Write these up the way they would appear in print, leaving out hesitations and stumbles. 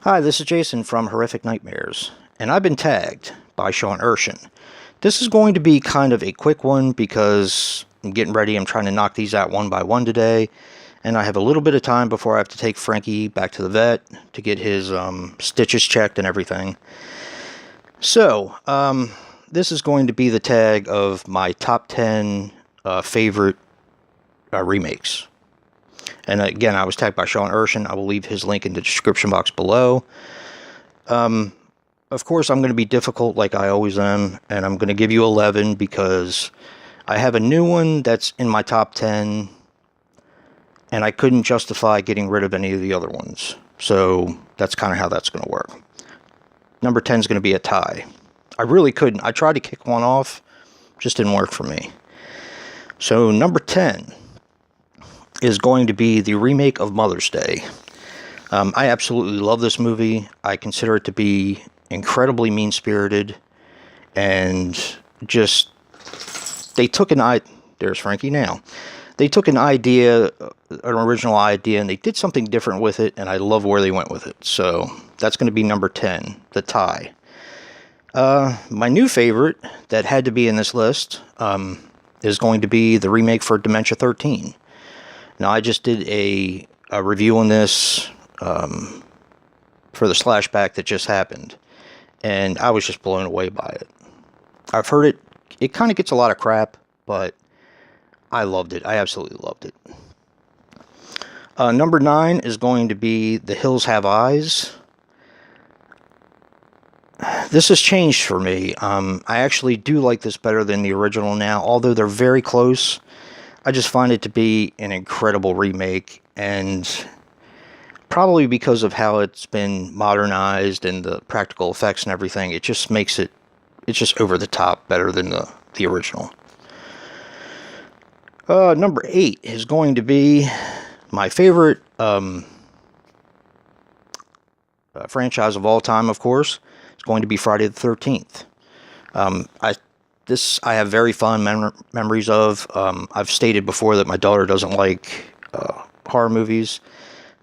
Hi, this is Jason from Horrific Nightmares, and I've been tagged by Erschen. This is going to be kind of a quick one because I'm getting ready. I'm trying to knock these out one by one today, and I have a little bit of time before I have to take Frankie back to the vet to get his stitches checked and everything. So, this is going to be the tag of my top 10 favorite remakes. And again, I was tagged by Erschen. I will leave his link in the description box below. Of course, I'm going to be difficult like I always am, and I'm going to give you 11 because I have a new one that's in my top 10, and I couldn't justify getting rid of any of the other ones. So that's kind of how that's going to work. Number 10 is going to be a tie. I really couldn't. I tried to kick one off, just didn't work for me. So number 10 is going to be the remake of Mother's Day. I absolutely love this movie. I consider it to be incredibly mean-spirited, and just, they took there's Frankie now. They took an original idea, and they did something different with it, and I love where they went with it. So that's going to be number 10, the tie. My new favorite that had to be in this list is going to be the remake for Dementia 13. Now, I just did a review on this for the slashback that just happened, and I was just blown away by it. I've heard it kind of gets a lot of crap, but I loved it. I absolutely loved it. Number 9 is going to be The Hills Have Eyes. This has changed for me. I actually do like this better than the original now, although they're very close. I just find it to be an incredible remake, and probably because of how it's been modernized and the practical effects and everything, it just makes it's just over the top better than the original. Number 8 is going to be my favorite franchise of all time, of course. It's going to be Friday the 13th. I have very fond memories of. I've stated before that my daughter doesn't like horror movies,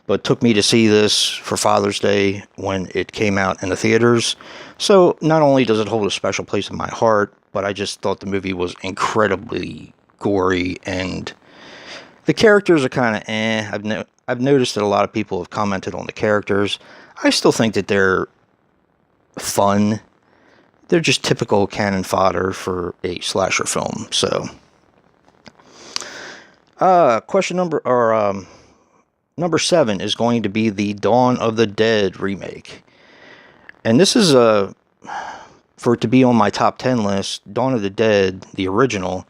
but took me to see this for Father's Day when it came out in the theaters. So not only does it hold a special place in my heart, but I just thought the movie was incredibly gory, and the characters are kind of eh. I've noticed that a lot of people have commented on the characters. I still think that they're fun. They're just typical cannon fodder for a slasher film. So, number 7 is going to be the Dawn of the Dead remake, and this is for it to be on my top 10 list. Dawn of the Dead, the original,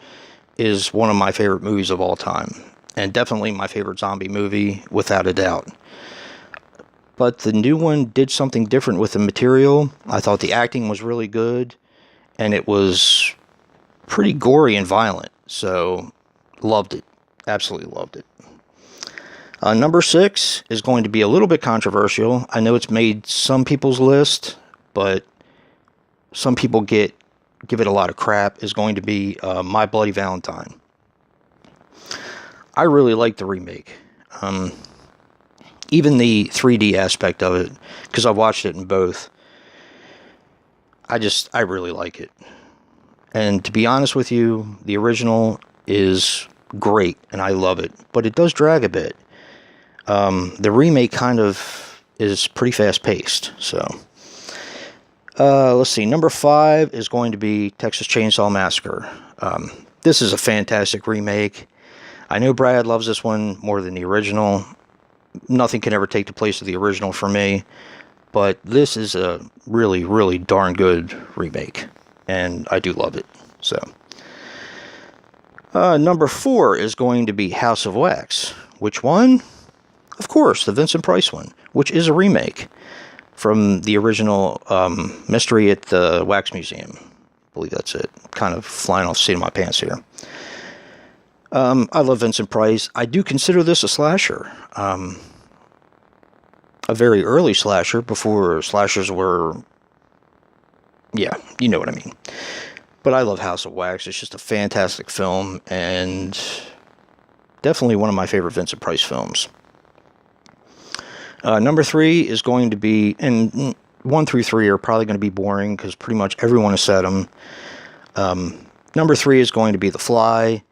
is one of my favorite movies of all time, and definitely my favorite zombie movie without a doubt. But the new one did something different with the material. I thought the acting was really good, and it was pretty gory and violent. So, loved it. Absolutely loved it. Number 6 is going to be a little bit controversial. I know it's made some people's list, but some people give it a lot of crap. Is going to be My Bloody Valentine. I really like the remake. Even the 3D aspect of it, because I've watched it in both. I really like it. And to be honest with you, the original is great, and I love it. But it does drag a bit. The remake kind of is pretty fast-paced. So, let's see. Number 5 is going to be Texas Chainsaw Massacre. This is a fantastic remake. I know Brad loves this one more than the original. Nothing can ever take the place of the original for me, but this is a really, really darn good remake, and I do love it. So, number 4 is going to be House of Wax. Which one? Of course, the Vincent Price one, which is a remake from the original Mystery at the Wax Museum. I believe that's it. Kind of flying off the seat of my pants here. I love Vincent Price. I do consider this a slasher. A very early slasher, before slashers were... Yeah, you know what I mean. But I love House of Wax. It's just a fantastic film, and definitely one of my favorite Vincent Price films. Number 3 is going to be, and 1 through 3 are probably going to be boring because pretty much everyone has said them. Number 3 is going to be The Fly.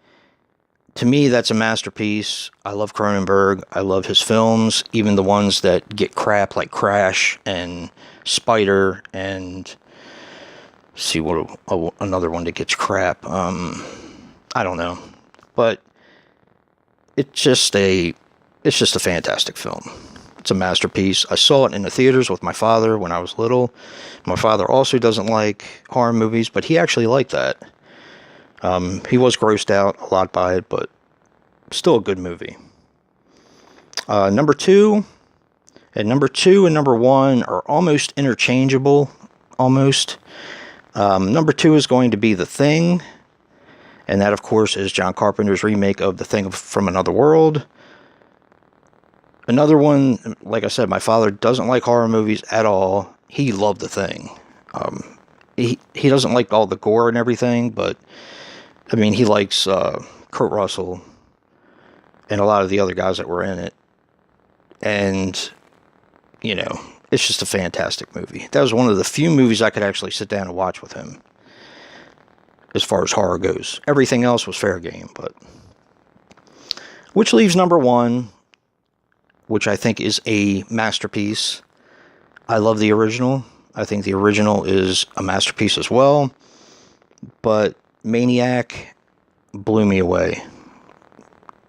To me, that's a masterpiece. I love Cronenberg. I love his films, even the ones that get crap like Crash and Spider and see what another one that gets crap. I don't know, but it's just a fantastic film. It's a masterpiece. I saw it in the theaters with my father when I was little. My father also doesn't like horror movies, but he actually liked that. He was grossed out a lot by it, but still a good movie. Number 2 and number 1 are almost interchangeable, almost. Number 2 is going to be The Thing, and that, of course, is John Carpenter's remake of The Thing from Another World. Another one, like I said, my father doesn't like horror movies at all. He loved The Thing. He doesn't like all the gore and everything, but I mean, he likes Kurt Russell and a lot of the other guys that were in it. And, you know, it's just a fantastic movie. That was one of the few movies I could actually sit down and watch with him, as far as horror goes. Everything else was fair game, but... Which leaves number 1, which I think is a masterpiece. I love the original. I think the original is a masterpiece as well. But Maniac blew me away.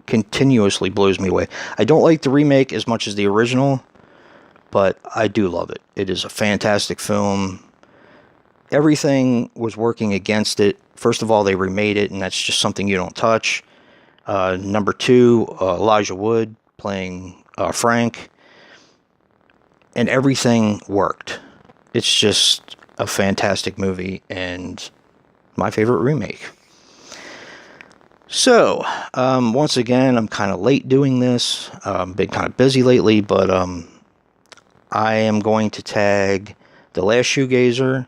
Continuously blows me away. I don't like the remake as much as the original, but I do love it. It is a fantastic film. Everything was working against it. First of all, they remade it, and that's just something you don't touch. Number 2, Elijah Wood playing Frank. And everything worked. It's just a fantastic movie, and my favorite remake. So, once again, I'm kind of late doing this. Been kind of busy lately, but I am going to tag The Last Shoegazer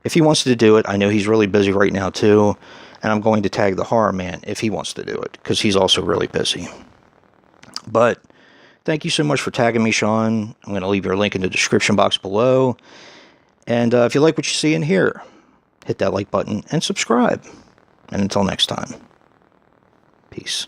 if he wants to do it. I know he's really busy right now too, and I'm going to tag TheHORROman if he wants to do it, because he's also really busy. But thank you so much for tagging me, Sean. I'm going to leave your link in the description box below. And if you like what you see in here, hit that like button and subscribe. And until next time, peace.